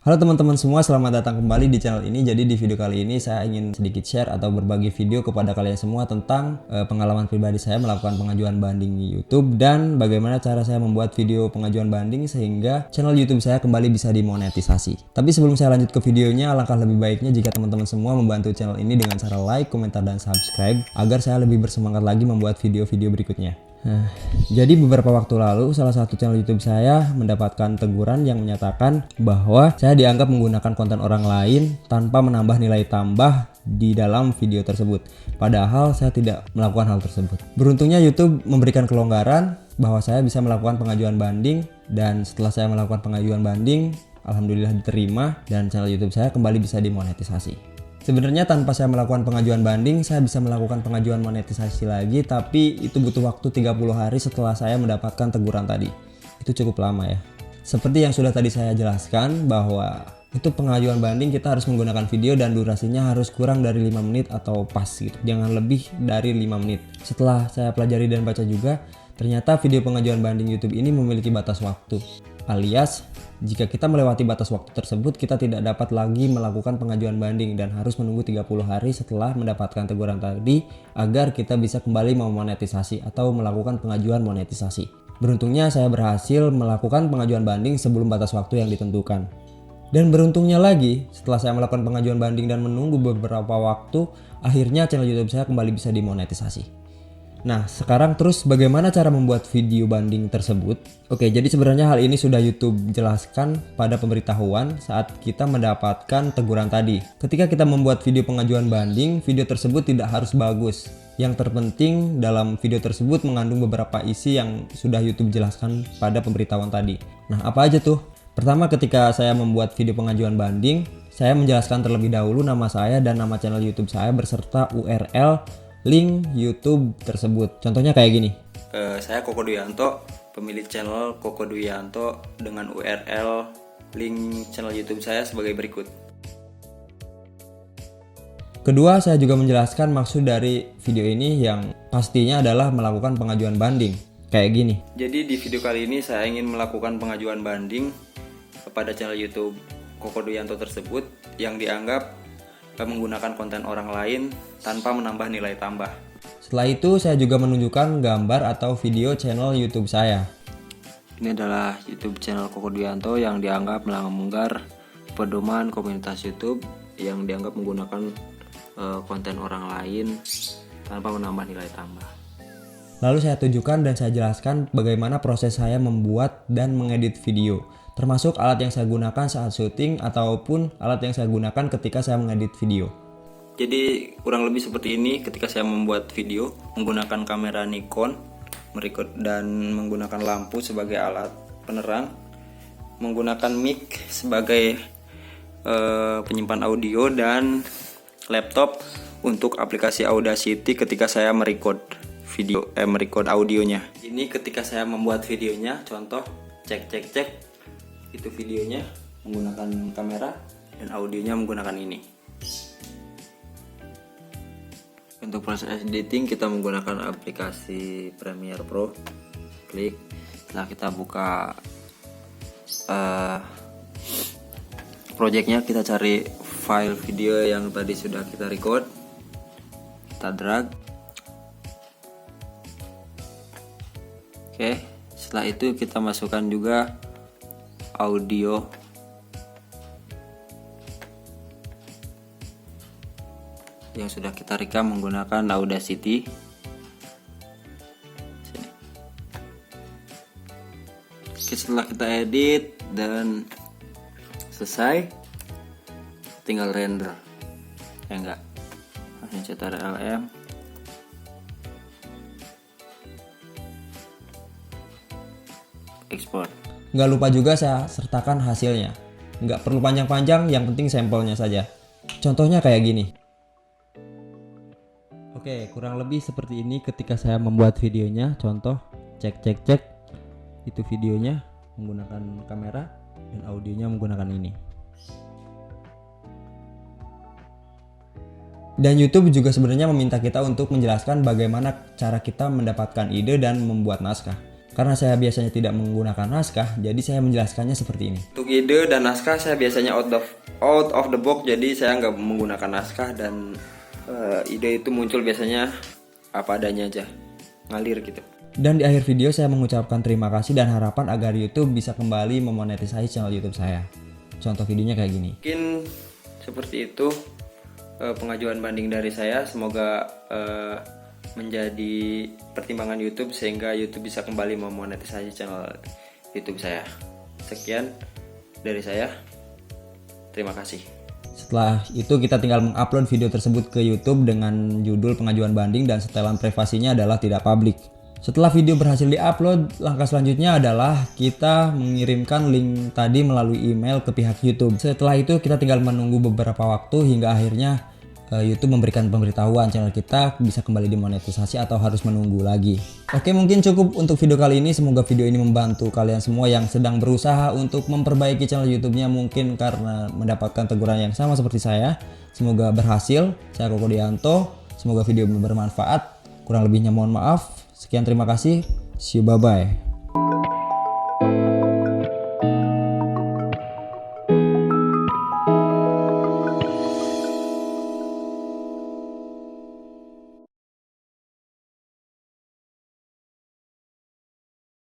Halo teman-teman semua, selamat datang kembali di channel ini. Jadi di video kali ini saya ingin sedikit share atau berbagi video kepada kalian semua tentang pengalaman pribadi saya melakukan pengajuan banding di YouTube dan bagaimana cara saya membuat video pengajuan banding sehingga channel YouTube saya kembali bisa dimonetisasi. Tapi sebelum saya lanjut ke videonya, alangkah lebih baiknya jika teman-teman semua membantu channel ini dengan cara like, komentar, dan subscribe agar saya lebih bersemangat lagi membuat video-video berikutnya. Jadi beberapa waktu lalu salah satu channel YouTube saya mendapatkan teguran yang menyatakan bahwa saya dianggap menggunakan konten orang lain tanpa menambah nilai tambah di dalam video tersebut. Padahal saya tidak melakukan hal tersebut. Beruntungnya YouTube memberikan kelonggaran bahwa saya bisa melakukan pengajuan banding, dan setelah saya melakukan pengajuan banding, alhamdulillah diterima dan channel YouTube saya kembali bisa dimonetisasi. Sebenarnya tanpa saya melakukan pengajuan banding, saya bisa melakukan pengajuan monetisasi lagi, tapi itu butuh waktu 30 hari setelah saya mendapatkan teguran tadi. Itu cukup lama ya. Seperti yang sudah tadi saya jelaskan bahwa itu pengajuan banding kita harus menggunakan video dan durasinya harus kurang dari 5 menit atau pas gitu. Jangan lebih dari 5 menit. Setelah saya pelajari dan baca juga, ternyata video pengajuan banding YouTube ini memiliki batas waktu. Alias, jika kita melewati batas waktu tersebut, kita tidak dapat lagi melakukan pengajuan banding dan harus menunggu 30 hari setelah mendapatkan teguran tadi agar kita bisa kembali memonetisasi atau melakukan pengajuan monetisasi. Beruntungnya saya berhasil melakukan pengajuan banding sebelum batas waktu yang ditentukan. Dan beruntungnya lagi, setelah saya melakukan pengajuan banding dan menunggu beberapa waktu, akhirnya channel YouTube saya kembali bisa dimonetisasi. Nah, sekarang terus bagaimana cara membuat video banding tersebut? Oke, jadi sebenarnya hal ini sudah YouTube jelaskan pada pemberitahuan saat kita mendapatkan teguran tadi. Ketika kita membuat video pengajuan banding, video tersebut tidak harus bagus. Yang terpenting dalam video tersebut mengandung beberapa isi yang sudah YouTube jelaskan pada pemberitahuan tadi. Nah, apa aja tuh? Pertama, ketika saya membuat video pengajuan banding, saya menjelaskan terlebih dahulu nama saya dan nama channel YouTube saya beserta URL link YouTube tersebut. Contohnya kayak gini. Saya Koko Duyanto, pemilik channel Koko Duyanto dengan URL link channel YouTube saya sebagai berikut. Kedua, saya juga menjelaskan maksud dari video ini yang pastinya adalah melakukan pengajuan banding. Kayak gini. Jadi di video kali ini saya ingin melakukan pengajuan banding kepada channel YouTube Koko Duyanto tersebut yang dianggap menggunakan konten orang lain tanpa menambah nilai tambah. Setelah itu saya juga menunjukkan gambar atau video channel YouTube saya. Ini adalah YouTube channel Koko Duyanto yang dianggap melanggar pedoman komunitas YouTube yang dianggap menggunakan konten orang lain tanpa menambah nilai tambah. Lalu saya tunjukkan dan saya jelaskan bagaimana proses saya membuat dan mengedit video, termasuk alat yang saya gunakan saat syuting ataupun alat yang saya gunakan ketika saya mengedit video. Jadi kurang lebih seperti ini ketika saya membuat video menggunakan kamera Nikon dan menggunakan lampu sebagai alat penerang, menggunakan mic sebagai penyimpan audio dan laptop untuk aplikasi Audacity ketika saya merecord audionya. Ini ketika saya membuat videonya, contoh cek itu videonya menggunakan kamera dan audionya menggunakan ini. Untuk proses editing kita menggunakan aplikasi Premiere Pro. Klik, setelah kita buka projectnya, kita cari file video yang tadi sudah kita record, kita drag. Oke, setelah itu kita masukkan juga audio yang sudah kita rekam menggunakan Audacity. Oke, setelah kita edit dan selesai, tinggal render. Enggak, langsung Ctrl+M. Export. Nggak lupa juga saya sertakan hasilnya. Nggak perlu panjang-panjang, yang penting sampelnya saja. Contohnya kayak gini. Oke, kurang lebih seperti ini ketika saya membuat videonya. Contoh, cek. Itu videonya menggunakan kamera dan audionya menggunakan ini. Dan YouTube juga sebenarnya meminta kita untuk menjelaskan bagaimana cara kita mendapatkan ide dan membuat naskah. Karena saya biasanya tidak menggunakan naskah, jadi saya menjelaskannya seperti ini. Untuk ide dan naskah saya biasanya out of the box, jadi saya nggak menggunakan naskah dan ide itu muncul biasanya apa adanya aja, ngalir gitu. Dan di akhir video saya mengucapkan terima kasih dan harapan agar YouTube bisa kembali memonetisasi channel YouTube saya. Contoh videonya kayak gini. Mungkin seperti itu pengajuan banding dari saya. Semoga menjadi pertimbangan YouTube sehingga YouTube bisa kembali memonetisasi channel YouTube saya. Sekian dari saya. Terima kasih. Setelah itu kita tinggal mengupload video tersebut ke YouTube dengan judul pengajuan banding dan setelan privasinya adalah tidak publik. Setelah video berhasil diupload, langkah selanjutnya adalah kita mengirimkan link tadi melalui email ke pihak YouTube. Setelah itu kita tinggal menunggu beberapa waktu hingga akhirnya YouTube memberikan pemberitahuan channel kita bisa kembali dimonetisasi atau harus menunggu lagi. Oke, mungkin cukup untuk video kali ini. Semoga video ini membantu kalian semua yang sedang berusaha untuk memperbaiki channel YouTube-nya mungkin karena mendapatkan teguran yang sama seperti saya. Semoga berhasil. Saya Koko Dianto. Semoga video bermanfaat. Kurang lebihnya mohon maaf. Sekian, terima kasih. See you, bye-bye.